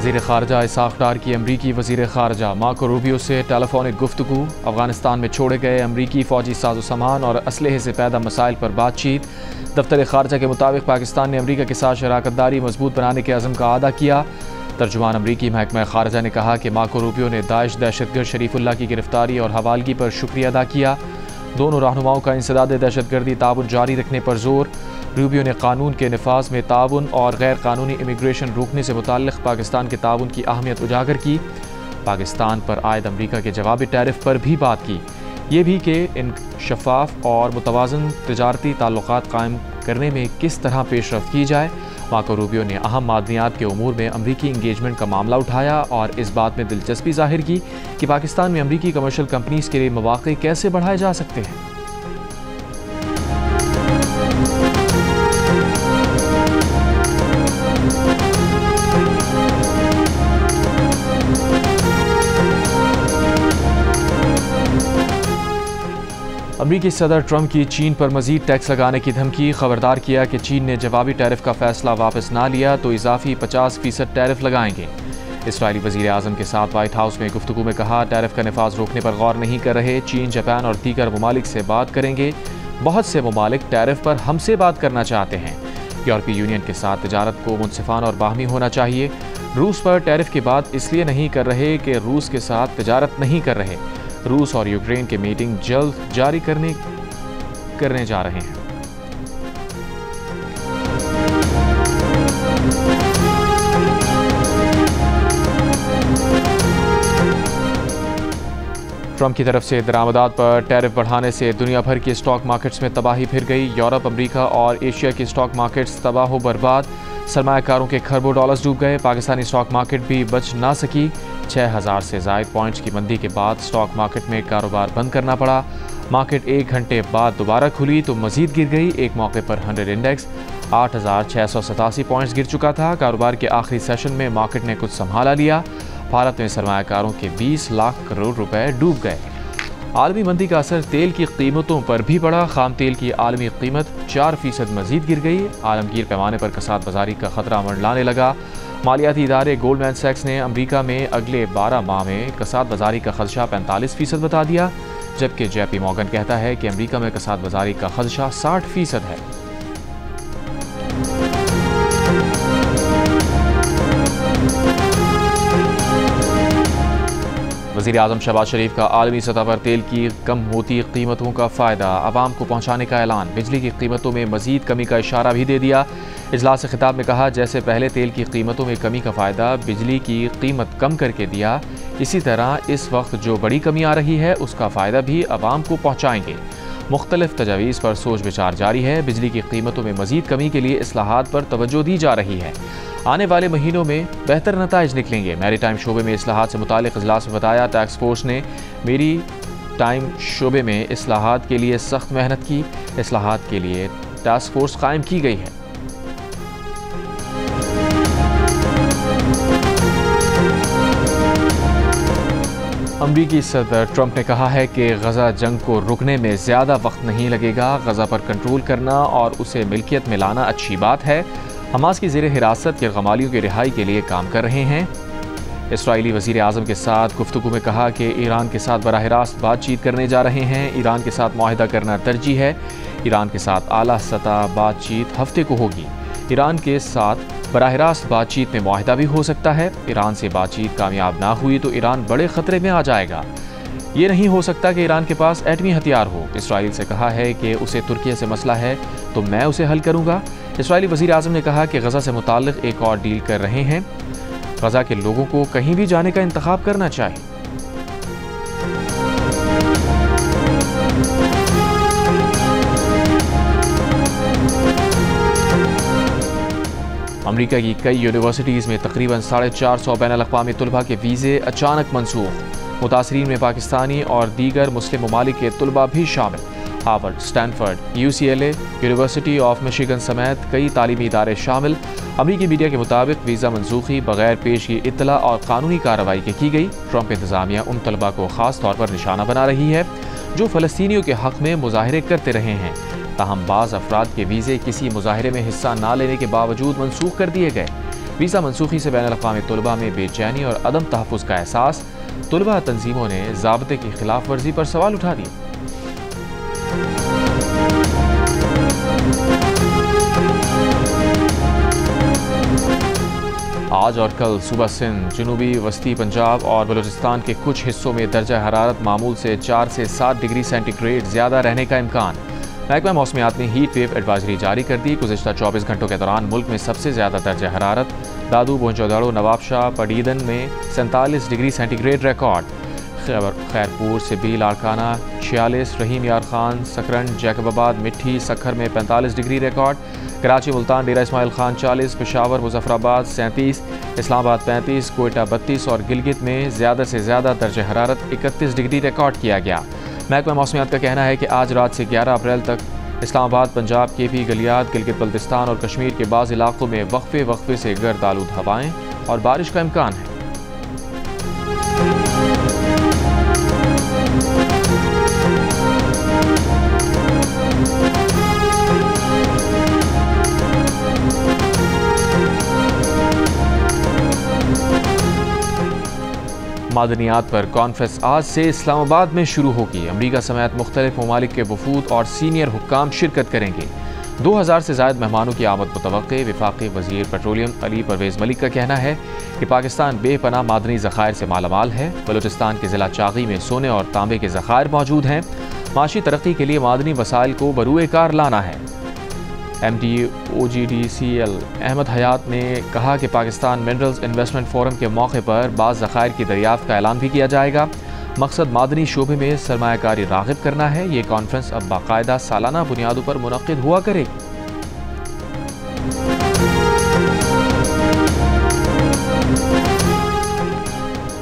वज़ीर ख़ारजा इसाक़ डार की अमरीकी वज़ीर ख़ारजा मार्को रूबियो से टेलीफोनिक गुफ्तगू। अफ़गानिस्तान में छोड़े गए अमरीकी फ़ौजी साजो सामान और असलहे से पैदा मसाइल पर बातचीत। दफ्तर ख़ारजा के मुताबिक पाकिस्तान ने अमरीका के साथ शराकतदारी मजबूत बनाने के अज़म का अदा किया। तर्जुमान अमरीकी महकमा ख़ारजा ने कहा कि मार्को रूबियो ने दाइश दहशतगर्द शरीफुल्लाह की गिरफ्तारी और हवालगी पर शुक्रिया अदा किया। दोनों रहनुमाओं का इंसदाद दहशतगर्दी ताउन जारी रखने पर जोर। रूबियो ने कानून के नफाज में ताउन और गैर कानूनी इमिग्रेशन रोकने से मुताल्लिक़ पाकिस्तान के ताउन की अहमियत उजागर की। पाकिस्तान पर आयद अमरीका के जवाबी टैरिफ पर भी बात की। ये भी कि इन शफाफ और मुतवाज़न तजारती ताल्लुकात कायम करने में किस तरह पेशरफ्त की जाए। मार्को रूबियो ने अहम मादनियात के उमूर में अमरीकी इंगेजमेंट का मामला उठाया और इस बात में दिलचस्पी जाहिर की कि पाकिस्तान में अमरीकी कमर्शियल कंपनीज़ के लिए मौक़े कैसे बढ़ाए जा सकते हैं। अमरीकी सदर ट्रंप की चीन पर मजीद टैक्स लगाने की धमकी। खबरदार किया कि चीन ने जवाबी टैरिफ का फैसला वापस ना लिया तो इजाफी 50% टैरिफ लगाएंगे। इसराइली वज़ीर आज़म के साथ वाइट हाउस में गुफ्तगू में कहा, टैरिफ का नफाज रोकने पर गौर नहीं कर रहे। चीन, जापान और दीगर ममालिक से बात करेंगे। बहुत से ममालिक टैरिफ पर हमसे बात करना चाहते हैं। यूरोपीय यूनियन के साथ तजारत को मुनसिफाना और बाहमी होना चाहिए। रूस पर टैरिफ की बात इसलिए नहीं कर रहे कि रूस के साथ तजारत नहीं कर रहे। रूस और यूक्रेन की मीटिंग जल्द जारी करने जा रहे हैं। ट्रंप की तरफ से दरामदात पर टैरिफ बढ़ाने से दुनिया भर की स्टॉक मार्केट्स में तबाही फिर गई। यूरोप, अमेरिका और एशिया की स्टॉक मार्केट्स तबाह बर्बाद। सरमायाकारों के खरबों डॉलर्स डूब गए। पाकिस्तानी स्टॉक मार्केट भी बच ना सकी। 6000 से ज़ायद पॉइंट्स की मंदी के बाद स्टॉक मार्केट में कारोबार बंद करना पड़ा। मार्केट 1 घंटे बाद दोबारा खुली तो मजीद गिर गई। एक मौके पर 100 इंडेक्स 8687 पॉइंट्स गिर चुका था। कारोबार के आखिरी सेशन में मार्केट ने कुछ संभाला लिया। भारत में सरमायाकारों के 20 लाख करोड़ रुपए डूब गए। आलमी मंदी का असर तेल की कीमतों पर भी पड़ा। खाम तेल की आलमी कीमत 4% मजीद गिर गई। आलमगीर पैमाने पर कसाद बाजारी का खतरा मंडलाने लगा। मालियाती इदारे गोल्डमैन सैक्स ने अमरीका में अगले 12 माह में कसाद बाजारी का खदशा 45% बता दिया, जबकि JP मॉर्गन कहता है कि अमरीका में कसाद बाजारी का खदशा 60% है। वज़ीर आज़म शहबाज शरीफ का आलमी सतह पर तेल की कम होती कीमतों का फ़ायदा आवाम को पहुँचाने का ऐलान। बिजली की कीमतों में मज़ीद कमी का इशारा भी दे दिया। इजलास से खिताब में कहा, जैसे पहले तेल की कीमतों में कमी का फ़ायदा बिजली की कीमत कम करके दिया, इसी तरह इस वक्त जो बड़ी कमी आ रही है उसका फ़ायदा भी आवाम को पहुँचाएँगे। मुख्तलिफ तजावीज़ पर सोच विचार जारी है। बिजली की कीमतों में मज़ीद कमी के लिए इस्लाहात पर तवज्जो दी जा रही है। आने वाले महीनों में बेहतर नताइज निकलेंगे। मैरी टाइम शोबे में इस्लाहात से मुतालिक इजलास में बताया, टैक्स फोर्स ने मेरी टाइम शोबे में इस्लाहात के लिए सख्त मेहनत की। इस्लाहात के लिए टास्क फोर्स कायम की गई है। अमरीकी सदर ट्रंप ने कहा है कि गजा जंग को रुकने में ज़्यादा वक्त नहीं लगेगा। गजा पर कंट्रोल करना और उसे मिल्कियत में लाना अच्छी बात है। हमास की ज़ेर हिरासत यरगमालियों की रिहाई के लिए काम कर रहे हैं। इसराइली वज़ीर आज़म के साथ गुफ्तगू में कहा कि ईरान के साथ बराह रास्त बातचीत करने जा रहे हैं। ईरान के साथ मुआहिदा करना तरजीह है। ईरान के साथ आला सतह बातचीत हफ्ते को होगी। ईरान के साथ बराह रास्त बातचीत में मुआहिदा भी हो सकता है। ईरान से बातचीत कामयाब ना हुई तो ईरान बड़े ख़तरे में आ जाएगा। ये नहीं हो सकता कि ईरान के पास एटमी हथियार हो। इसराइल से कहा है कि उसे तुर्की से मसला है तो मैं उसे हल करूँगा। इसराइली वज़ीर आज़म ने कहा कि गज़ा से मुताल्लिक़ एक और डील कर रहे हैं। गज़ा के लोगों को कहीं भी जाने का इंतखाब करना चाहिए। अमरीका की कई यूनिवर्सिटीज़ में तकरीबन 450 बैनुल-अक़वामी तलबा के वीज़े अचानक मनसूख। मुतासरीन में पाकिस्तानी और दीगर मुस्लिम ममालिक के तलबा भी शामिल। Harvard, Stanford, UCLA, university of Michigan समेत कई तालीमी इदारे शामिल। अमरीकी मीडिया के मुताबिक वीज़ा मनसूखी बगैर पेशगी इत्तला और कानूनी कार्रवाई के की गई। ट्रंप इंतज़ामिया उन तलबा को ख़ास तौर पर निशाना बना रही है जो फ़लस्तीनियों के हक़ में मुज़ाहरे करते रहे हैं। ताहम बाज़ अफराद के वीज़े किसी मुज़ाहरे में हिस्सा ना लेने के बावजूद मनसूख कर दिए गए। वीज़ा मनसूखी से बैनुल-अक़वामी तलबा में बेचैनी और अदम तहफ़्फ़ुज़ का एहसास। तलबा तंजीमों ने ज़ाब्ते की खिलाफ वर्जी पर सवाल उठा दिए। आज और कल सुबह सिंध, जनूबी वस्ती पंजाब और बलूचिस्तान के कुछ हिस्सों में दर्जा हरारत मामूल से 4 से 7 डिग्री सेंटीग्रेड ज़्यादा रहने का इम्कान। महकमा मौसमियात ने हीट वेव एडवाइजरी जारी कर दी। गुज़िश्ता 24 घंटों के दौरान मुल्क में सबसे ज़्यादा दर्जा हरारत दादू, बोंजोदड़ो, नवाबशाह, पडीदन में 47 degree centigrade record. Khairpur, Sibi, Larkana 46, रहीम यार खान, सकरन, जैकबाबाद, मिट्टी, सखर में 45 डिग्री रिकॉर्ड। कराची, मुल्तान, डेरा इस्माइल खान 40, पेशावर, मुजफ्फराबाद 37, इस्लामाबाद 35, कोयटा 32 और गिलगित में ज़्यादा से ज़्यादा दर्जा हरारत 31 डिग्री रिकॉर्ड किया गया। महकमा मौसमियात का कहना है कि आज रात से 11 अप्रैल तक इस्लामाबाद, पंजाब, केपी, गलियात, गिलगित बल्तिस्तान और कश्मीर के बाज़ इलाकों में वक्फे से गर्द आलूद हवाएँ और बारिश का इम्कान है। मादनियात पर कॉन्फ्रेंस आज से इस्लामाबाद में शुरू होगी। अमरीका समेत मुख्तलिफ ममालिक के वफूद और सीनियर हुक्काम शिरकत करेंगे। 2000 से ज़ायद मेहमानों की आमद मुतवक्के। वफाकी वज़ीर पेट्रोलियम अली परवेज़ मलिक का कहना है कि पाकिस्तान बेपनाह मादनी ज़खायर से मालामाल है। बलूचिस्तान के ज़िला चागी में सोने और तांबे के ज़खायर मौजूद हैं। माशी तरक्की के लिए मादनी वसाइल को बरूए कार लाना है। MD OGDCL अहमद हयात ने कहा कि पाकिस्तान मिनरल्स इन्वेस्टमेंट फोरम के मौके पर बाज़ ज़खायर की दरियाफ्त का ऐलान भी किया जाएगा। मकसद मादनी शोबे में सरमायाकारी राग़िब करना है। ये कॉन्फ्रेंस अब बाकायदा सालाना बुनियादों पर मुनक़्क़िद हुआ करेगी।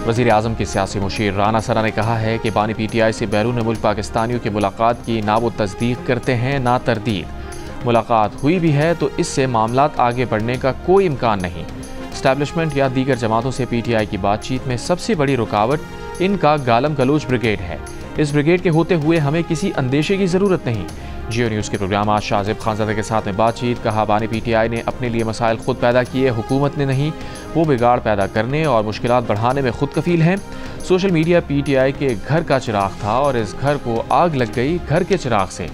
वज़ीर आज़म के सियासी मुशीर राना सरा ने कहा है कि बानी PTI से बैरून मुल्क पाकिस्तानियों की मुलाकात की ना वो तस्दीक करते हैं ना तरदीद। मुलाकात हुई भी है तो इससे मामलात आगे बढ़ने का कोई इम्कान नहीं। इस्टेब्लिशमेंट या दीगर जमातों से PTI की बातचीत में सबसे बड़ी रुकावट इनका गालम गलोच ब्रिगेड है। इस ब्रिगेड के होते हुए हमें किसी अंदेशे की ज़रूरत नहीं। जियो न्यूज़ के प्रोग्राम आज शाहज़ेब खानज़ादा के साथ में बातचीत। कहा बानी PTI ने अपने लिए मसाइल खुद पैदा किए, हुकूमत ने नहीं। वो बिगाड़ पैदा करने और मुश्किलात बढ़ाने में खुद कफ़ील हैं। सोशल मीडिया PTI के घर का चिराग था और इस घर को आग लग गई घर के चिराग से।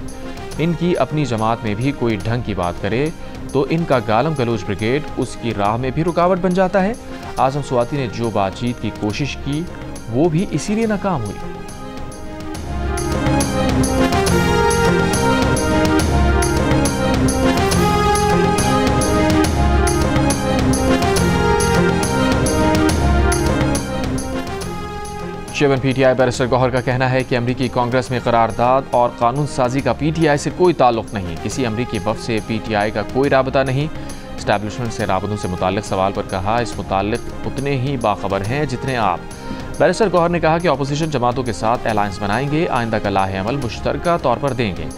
इनकी अपनी जमात में भी कोई ढंग की बात करे तो इनका गालम गलोच ब्रिगेड उसकी राह में भी रुकावट बन जाता है। आज़म स्वाति ने जो बातचीत की कोशिश की वो भी इसीलिए नाकाम हुई। चेयरमैन PTI बैरिस्टर गौहर का कहना है कि अमरीकी कांग्रेस में करारदाद और कानून साजी का PTI से कोई ताल्लुक नहीं। किसी अमरीकी वफ़द से PTI का कोई राबता नहीं। इस्टेब्लिशमेंट से राबतों से मुताल्लिक सवाल पर कहा इस मुताल्लिक उतने ही बाखबर हैं जितने आप। बैरिस्टर गौहर ने कहा कि अपोजिशन जमातों के साथ अलायंस बनाएंगे, आइंदा का लाहे अमल मुश्तरका तौर पर देंगे।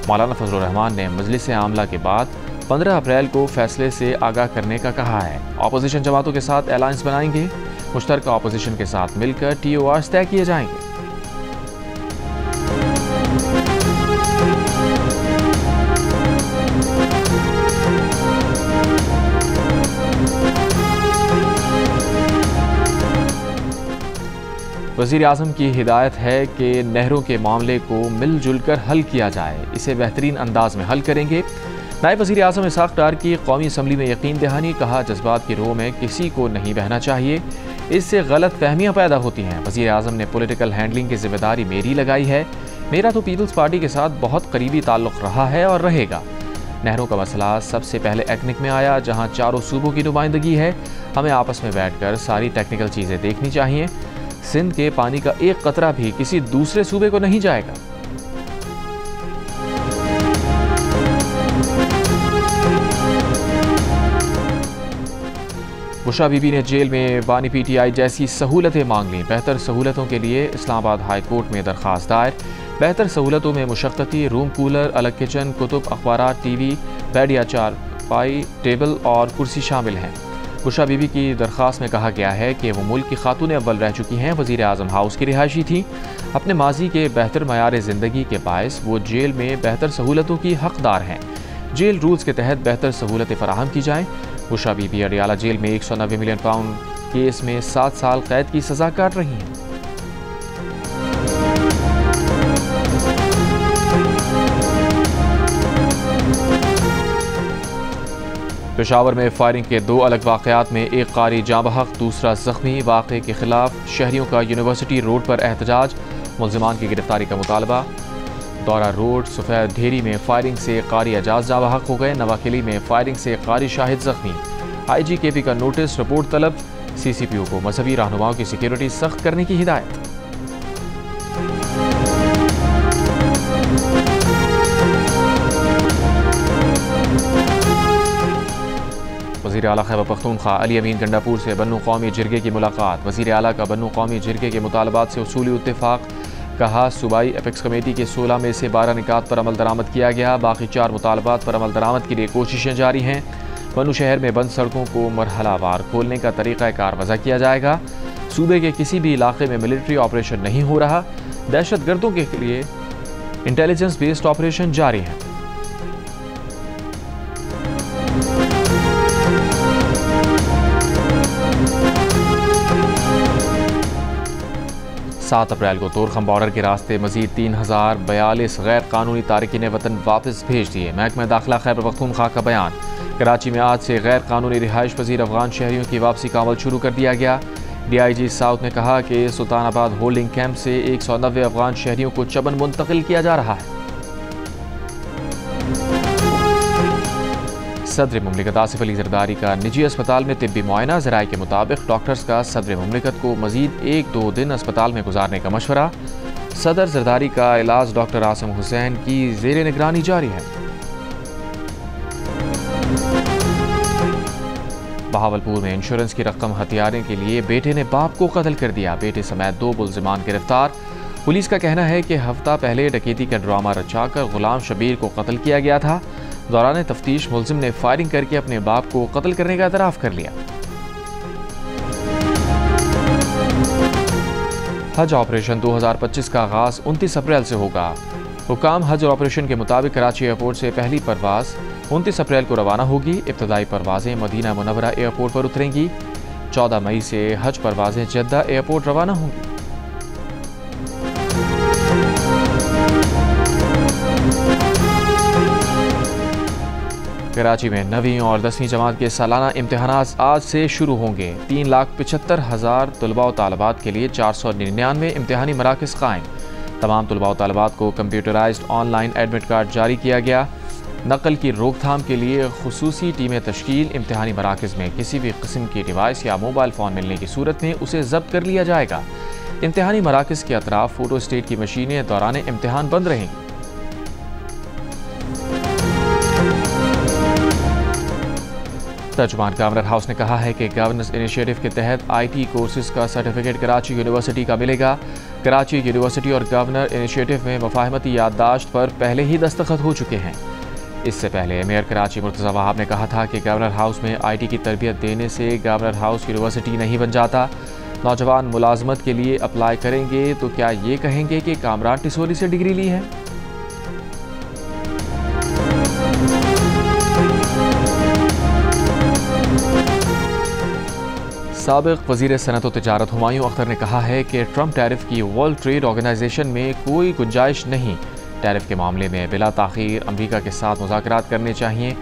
मौलाना फजलुर रहमान ने मजलिस आमला के बाद 15 अप्रैल को फैसले से आगाह करने का कहा है। अपोजिशन जमातों के साथ अलायंस बनाएंगे, मुश्तरका अपोजिशन के साथ मिलकर TORs तय किए जाएंगे। वज़ीर आज़म की हिदायत है कि नहरों के मामले को मिलजुल कर हल किया जाए, इसे बेहतरीन अंदाज में हल करेंगे। नायब वज़ीर आज़म इसहाक़ डार की कौमी असम्बली में यकीन दहानी। कहा जज्बात की रोह में किसी को नहीं बहना चाहिए, इससे गलत फहमियाँ पैदा होती हैं। वज़ीर आज़म ने पॉलिटिकल हैंडलिंग की जिम्मेदारी मेरी लगाई है। मेरा तो पीपल्स पार्टी के साथ बहुत करीबी ताल्लुक़ रहा है और रहेगा। नहरों का मसला सबसे पहले एक्निक में आया, जहाँ चारों सूबों की नुमाइंदगी है। हमें आपस में बैठ कर सारी टेक्निकल चीज़ें देखनी चाहिए। सिंध के पानी का एक कतरा भी किसी दूसरे सूबे को नहीं जाएगा। बुशरा बीबी ने जेल में बानी PTI जैसी सहूलतें मांग लीं। बेहतर सहूलतों के लिए इस्लामाबाद हाई कोर्ट में दरख्वास्त दायर। बेहतर सहूलतों में मुशक्क़ती रूम, कूलर, अलग किचन, कुतुब, अखबारात, TV, बेड या चारपाई, टेबल और कुर्सी शामिल हैं। बुशरा बीबी की दरख्वास्त में कहा गया है कि वो मुल्क की खातून अव्वल रह चुकी हैं, वज़ीर आज़म हाउस की रिहायशी थी। अपने माजी के बेहतर मयार ज़िंदगी के बायस वो जेल में बेहतर सहूलतों की हकदार हैं। जेल रूल्स के तहत बेहतर सहूलतें फराहम की जाएँ। बुशरा बीबी अडियाला जेल में 190 मिलियन पाउंड केस में 7 साल कैद की सजा काट रही हैं। पेशावर में फायरिंग के 2 अलग वाक़यात में एक कारी जाँ बहक, दूसरा जख्मी। वाक़े के खिलाफ शहरियों का यूनिवर्सिटी रोड पर एहतजाज, मुल्ज़िमान की गिरफ्तारी का मुतालबा। दौरा रोड सफ़ेद ढेरी में फायरिंग से कारी एजाज जाँ बहक हो गए। नवाकिली में फायरिंग से कारी शाहिद जख्मी। IGKP का नोटिस, रिपोर्ट तलब। CCPO को मजहबी रहनुमाओं की सिक्योरिटी सख्त करने की हिदायत। वज़ीर आला खैबर पख्तूनख्वा अली अमीन गंडापुर से बन्नू कौमी जिरगे की मुलाकात। वज़ीर आला का बन्नू कौमी जिरगे के मुतालबात से उसूली इत्तेफाक। कहा सूबाई एपेक्स कमेटी के 16 में से 12 निकात पर अमल दरामद किया गया। बाकी 4 मुतालबात पर अमल दरामद के लिए कोशिशें जारी हैं। बन्नू शहर में बंद सड़कों को मरहलावार खोलने का तरीक़ाकार वज़ा किया जाएगा। सूबे के किसी भी इलाके में मिलिट्री ऑपरेशन नहीं हो रहा। दहशत गर्दों के लिए इंटेलिजेंस बेस्ड ऑपरेशन जारी है। 7 अप्रैल को तोरखम बॉर्डर के रास्ते मजीद 3042 गैर कानूनी तारकीन वतन वापस भेज दिए। महकमा दाखिला खैबर पख्तूनख्वा का बयान। कराची में आज से गैर कानूनी रिहाइश पजीर अफगान शहरियों की वापसी का अमल शुरू कर दिया गया। DIG साउथ ने कहा कि सुल्तानाबाद होल्डिंग कैंप से 190 अफगान शहरियों को चबन मुंतकिल किया जा रहा है। सदर मुमलिकत आसिफ अली जरदारी का निजी अस्पताल में तिब्बी मुआयना। ज़राए के मुताबिक डॉक्टर्स का सदर मुमलिकत को मजीद 1-2 दिन अस्पताल में गुजारने का मशवरा। सदर जरदारी का इलाज डॉक्टर आसिम हुसैन की ज़ेर निगरानी जारी है। बहावलपुर में इंश्योरेंस की रकम हथियाने के लिए बेटे ने बाप को कत्ल कर दिया। बेटे समेत 2 मुल्ज़िमान गिरफ्तार। पुलिस का कहना है कि हफ्ता पहले डकैती का ड्रामा रचाकर गुलाम शबीर को कत्ल किया गया था। दौरान तफ्तीश मुल्जिम ने फायरिंग करके अपने बाप को कत्ल करने का एतराफ़ कर लिया। हज ऑपरेशन 2025 का आगाज़ 29 अप्रैल से होगा। हुकाम हज ऑपरेशन के मुताबिक कराची एयरपोर्ट से पहली परवाज़ 29 अप्रैल को रवाना होगी। इब्तदाई परवाज़ें मदीना मुनव्वरा एयरपोर्ट पर उतरेंगी। 14 मई से हज परवाज़ें जद्दा एयरपोर्ट रवाना होंगी। कराची में 9वीं और 10वीं जमात के सालाना इम्तिहानात आज से शुरू होंगे। 3,75,000 तलबा व तालबात के लिए 499 इम्तिहानी मराकज़ कायम। तमाम तलबा व तालबात को कंप्यूटराइज्ड ऑनलाइन एडमिट कार्ड जारी किया गया। नकल की रोकथाम के लिए खुसूसी टीमें तश्कील। इम्तिहानी मराकज़ में किसी भी किस्म की डिवाइस या मोबाइल फ़ोन मिलने की सूरत में उसे जब्त कर लिया जाएगा। इम्तिहानी मराकज़ के अतराफ फ़ोटो स्टेट की मशीनें दौरान इम्तिहान बंद रहेंगी। तर्जुमान गवर्नर हाउस ने कहा है कि गवर्नेंस इनिशिएटिव के तहत IT कोर्सेज का सर्टिफिकेट कराची यूनिवर्सिटी का मिलेगा। कराची यूनिवर्सिटी और गवर्नर इनिशिएटिव में मुफाहमती याददाश्त पर पहले ही दस्तखत हो चुके हैं। इससे पहले मेयर कराची मुर्तज़ा वहाब ने कहा था कि गवर्नर हाउस में IT की तरबियत देने से गवर्नर हाउस यूनिवर्सिटी नहीं बन जाता। नौजवान मुलाजमत के लिए अप्लाई करेंगे तो क्या ये कहेंगे कि कामरान टिसोली से डिग्री ली है? साबिक़ वज़ीर सनअत व तिजारत हुमायूं अख्तर ने कहा है कि ट्रंप टैरिफ की वर्ल्ड ट्रेड ऑर्गेनाइजेशन में कोई गुंजाइश नहीं। टैरिफ के मामले में बिला ताख़ीर अमरीका के साथ मुज़ाकरात करने चाहिए।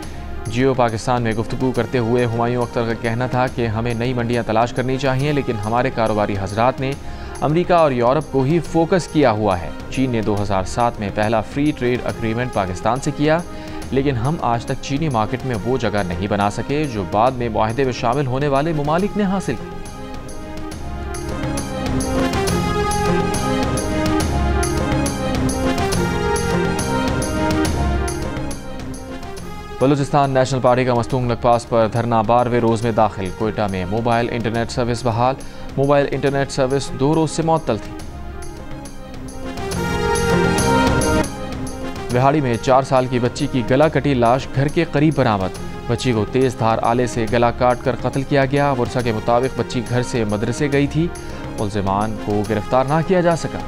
जियो पाकिस्तान में गुफ्तगू करते हुए हुमायूं अख्तर का कहना था कि हमें नई मंडियाँ तलाश करनी चाहिए, लेकिन हमारे कारोबारी हजरात ने अमरीका और यूरोप को ही फोकस किया हुआ है। चीन ने 2007 में पहला फ्री ट्रेड एग्रीमेंट पाकिस्तान से किया, लेकिन हम आज तक चीनी मार्केट में वो जगह नहीं बना सके जो बाद में मुआहदे में शामिल होने वाले ममालिक ने हासिल की। बलूचिस्तान नेशनल पार्टी का मस्तूंग लकपास पर धरना 12वें रोज़ में दाखिल। कोयटा में मोबाइल इंटरनेट सर्विस बहाल। मोबाइल इंटरनेट सर्विस 2 रोज़ से मुअत्तल थी। विहाड़ी में 4 साल की बच्ची की गला कटी लाश घर के करीब बरामद। बच्ची को तेज धार आले से गला काट कर कत्ल किया गया। वर्षा के मुताबिक बच्ची घर से मदरसे गई थी। मुल्ज़िमान को गिरफ्तार ना किया जा सका।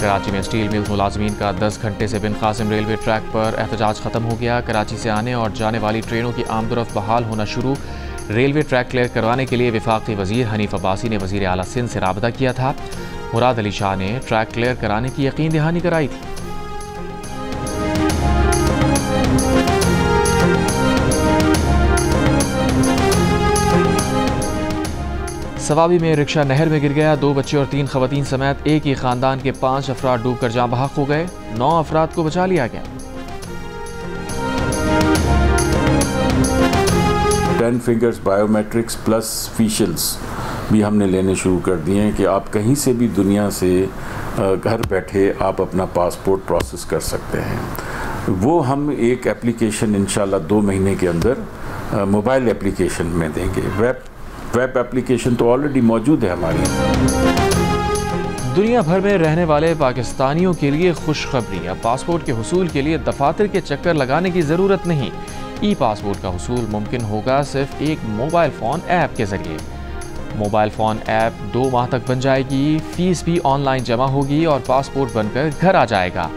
कराची में स्टील मिल मुलाजमीन का 10 घंटे से बिन कासिम रेलवे ट्रैक पर एहतजाज खत्म हो गया। कराची से आने और जाने वाली ट्रेनों की आमदोरफ्त बहाल होना शुरू। रेलवे ट्रैक क्लियर करवाने के लिए वफाकी वजीर हनीफ अब्बासी ने वजीर आला सिंध से राबता किया था। मुराद अली शाह ने ट्रैक क्लियर कराने की यकीन दहानी कराई थी। सवाबी में रिक्शा नहर में गिर गया। 2 बच्चे और 3 खवातीन समेत एक ही खानदान के 5 अफराद डूबकर जाँ बहक हो गए। 9 अफराद को बचा लिया गया। 10 फिंगर्स बायोमेट्रिक्स प्लस फेशियल्स भी हमने लेने शुरू कर दिए हैं कि आप कहीं से भी दुनिया से घर बैठे आप अपना पासपोर्ट प्रोसेस कर सकते हैं। वो हम एक एप्लीकेशन इंशाल्लाह 2 महीने के अंदर मोबाइल एप्लीकेशन में देंगे। वेब एप्लीकेशन तो ऑलरेडी मौजूद है हमारी। दुनिया भर में रहने वाले पाकिस्तानियों के लिए खुशखबरी। अब पासपोर्ट के हुसूल के लिए दफातर के चक्कर लगाने की ज़रूरत नहीं। ई पासपोर्ट का हुसूल मुमकिन होगा सिर्फ एक मोबाइल फ़ोन ऐप के ज़रिए। मोबाइल फ़ोन ऐप 2 माह तक बन जाएगी। फ़ीस भी ऑनलाइन जमा होगी और पासपोर्ट बनकर घर आ जाएगा।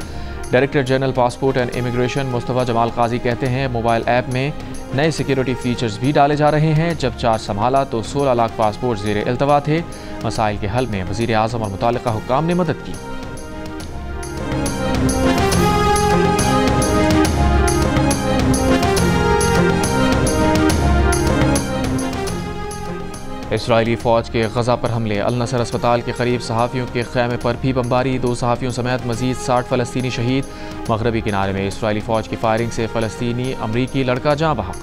Director general passport and immigration Mustafa Jamal Kazi कहते हैं मोबाइल ऐप में नए सिक्योरिटी फीचर्स भी डाले जा रहे हैं। जब चार्ज संभाला तो 16 लाख पासपोर्ट ज़ेर इल्तवा थे। मसाइल के हल में वज़ीर आज़म और मुताल्लिका हुक्काम ने मदद की। इसराइली फ़ौज के गज़ा पर हमले। अल नसर अस्पताल के करीब सहाफ़ियों के ख़ैमे पर भी बमबारी। 2 सहाफ़ियों समेत मज़ीद 60 फ़लस्तीनी शहीद। मगरबी किनारे में इसराइली फ़ौज की फायरिंग से फ़लस्तीनी अमरीकी लड़का जाँ बहक।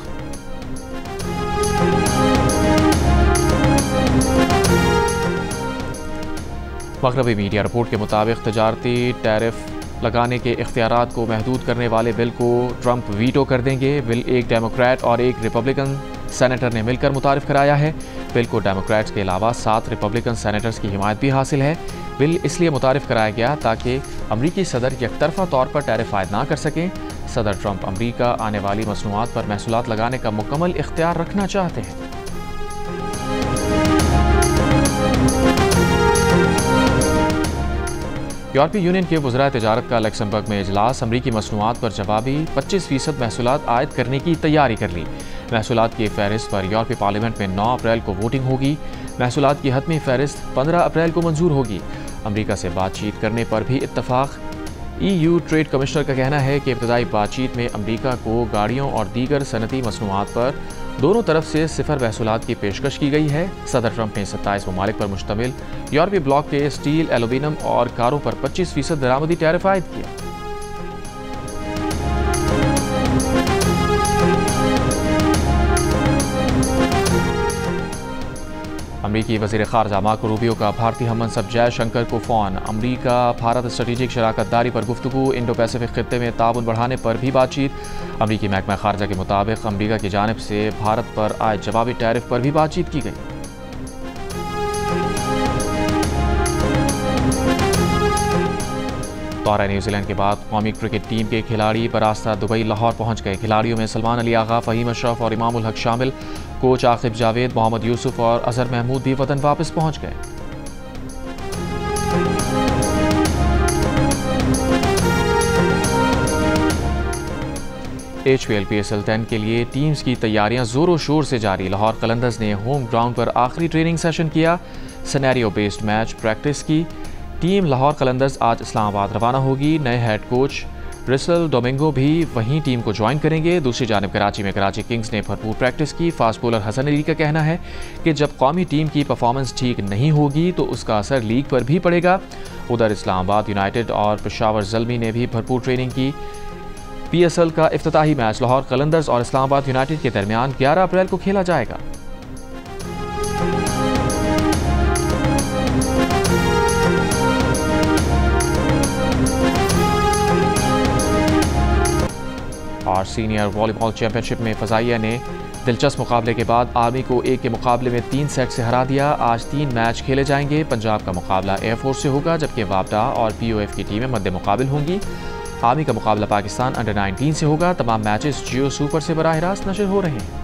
मगरबी मीडिया रिपोर्ट के मुताबिक तजारती टैरिफ लगाने के इख्तियारात को महदूद करने वाले बिल को ट्रंप वीटो कर देंगे। बिल एक डेमोक्रेट और एक रिपब्लिकन सेनेटर ने मिलकर मुतारिफ कराया है। बिल को डेमोक्रेट्स के अलावा 7 रिपब्लिकन सेनेटर्स की हिमायत भी हासिल है। बिल इसलिए मुतारिफ कराया गया ताकि अमरीकी सदर यकतरफा तौर पर टैरिफ आयद ना कर सकें। सदर ट्रंप अमरीका आने वाली मसनूआत पर महसूलात लगाने का मुकम्मल इख्तियार रखना चाहते हैं। यूरोपीय यूनियन के वज़राए तिजारत का लक्समबर्ग में इजलास। अमरीकी मसनूआत पर जवाबी 25% महसूलात आयद करने की तैयारी कर ली। महसूलात की फ़हरिस्त पर यूरोपीय पार्लियामेंट में 9 अप्रैल को वोटिंग होगी। महसूलात की हतमी फ़हरिस्त 15 अप्रैल को मंजूर होगी। अमरीका से बातचीत करने पर भी इत्तफाक। EU ट्रेड कमिश्नर का कहना है कि इब्तदाई बातचीत में अमरीका को गाड़ियों और दीगर सनती मसनूआत पर दोनों तरफ से 0 महसूलात की पेशकश की गई है। सदर ट्रंप ने 27 ममालिक पर मुश्तमिल यूरोपीय ब्लॉक के स्टील, एल्यूमीनियम और कारों पर 25% दरामदी टैरिफ आयद किया। अमरीकी वज़ीर ख़ारजा मार्को रूबियो का भारतीय हममनसब जयशंकर को फ़ोन। अमरीका भारत स्ट्रेटेजिक शराकतदारी पर गुफ्तगू। इंडो पैसिफिक खित्ते में ताउन बढ़ाने पर भी बातचीत। अमरीकी महकमा ख़ारजा के मुताबिक अमरीका की जानिब से भारत पर आए जवाबी टैरिफ पर भी बातचीत की गई। दौरा न्यूजीलैंड के बाद कौमी क्रिकेट टीम के खिलाड़ी बरास्ता दुबई लाहौर पहुंच गए। खिलाड़ियों में सलमान अली आगा, फ़हीम अशरफ और इमामुल हक शामिल। कोच आकिब जावेद, मोहम्मद यूसुफ और अजहर महमूद भी वतन वापस पहुंच गए। HPL PSL 10 के लिए टीम्स की तैयारियां जोरों शोर से जारी। लाहौर कलंदर्स ने होम ग्राउंड पर आखिरी ट्रेनिंग सेशन किया। सिनेरियो बेस्ड मैच प्रैक्टिस की। टीम लाहौर कलंदर्स आज इस्लामाबाद रवाना होगी। नए हेड कोच रिसल डोमिंगो भी वहीं टीम को ज्वाइन करेंगे। दूसरी जानिब कराची में कराची किंग्स ने भरपूर प्रैक्टिस की। फास्ट बॉलर हसन अली का कहना है कि जब कौमी टीम की परफॉर्मेंस ठीक नहीं होगी तो उसका असर लीग पर भी पड़ेगा। उधर इस्लामाबाद यूनाइटेड और पेशावर ज़ल्मी ने भी भरपूर ट्रेनिंग की। PSL का इफ्तिताही मैच लाहौर कलंदर्स और इस्लामाबाद यूनाइटेड के दरमियान 11 अप्रैल को खेला जाएगा। और सीनियर वॉलीबॉल चैंपियनशिप में फ़ज़ाइया ने दिलचस्प मुकाबले के बाद आर्मी को 1 के मुकाबले में 3 सेट से हरा दिया। आज 3 मैच खेले जाएंगे। पंजाब का मुकाबला एयरफोर्स से होगा जबकि वापडा और POF की टीमें मद्दे मुकाबिल होंगी। आर्मी का मुकाबला पाकिस्तान अंडर 19 से होगा। तमाम मैचेस जियो सुपर से बराह रास्त नशर हो रहे हैं।